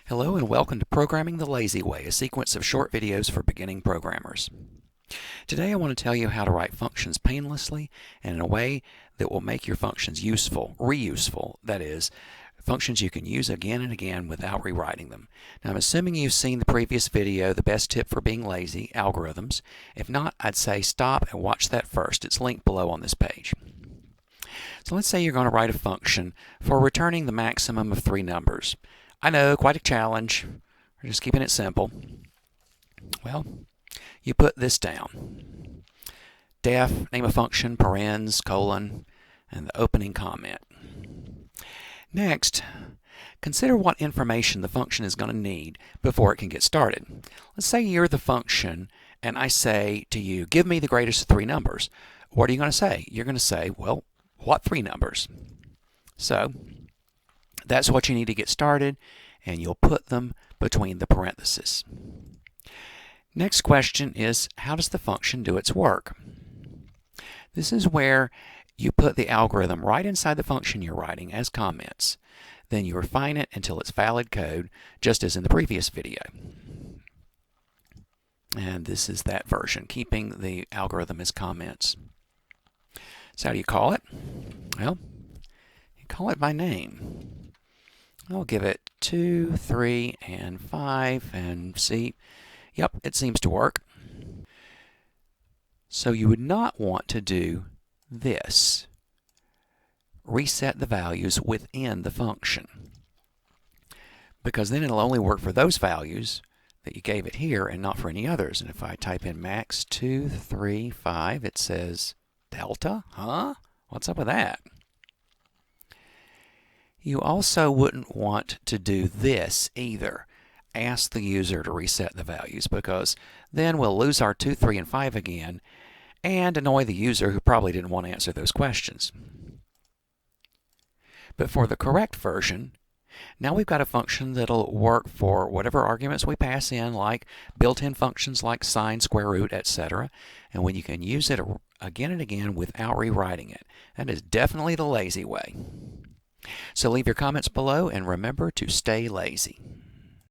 Hello and welcome to Programming the Lazy Way, a sequence of short videos for beginning programmers. Today I want to tell you how to write functions painlessly and in a way that will make your functions useful, reuseful, that is, functions you can use again and again without rewriting them. Now I'm assuming you've seen the previous video, the best tip for being lazy, algorithms. If not, I'd say stop and watch that first. It's linked below on this page. So let's say you're going to write a function for returning the maximum of 3 numbers. I know, quite a challenge. We're just keeping it simple. Well, you put this down. Def, name of function, parens, colon, and the opening comment. Next, consider what information the function is going to need before it can get started. Let's say you're the function and I say to you, give me the greatest of 3 numbers. What are you going to say? You're going to say, well, what 3 numbers? So, that's what you need to get started, and you'll put them between the parentheses. Next question is, how does the function do its work? This is where you put the algorithm right inside the function you're writing as comments. Then you refine it until it's valid code, just as in the previous video. And this is that version, keeping the algorithm as comments. So how do you call it? Well, you call it by name. I'll give it 2, 3, and 5, and see, yep, it seems to work. So you would not want to do this. Reset the values within the function, because then it'll only work for those values that you gave it here and not for any others. And if I type in max 2, 3, 5, it says delta? Huh? What's up with that? You also wouldn't want to do this either. Ask the user to reset the values, because then we'll lose our 2, 3, and 5 again and annoy the user who probably didn't want to answer those questions. But for the correct version, now we've got a function that'll work for whatever arguments we pass in, like built-in functions like sine, square root, etc. And when you can use it again and again without rewriting it. That is definitely the lazy way. So leave your comments below and remember to stay lazy.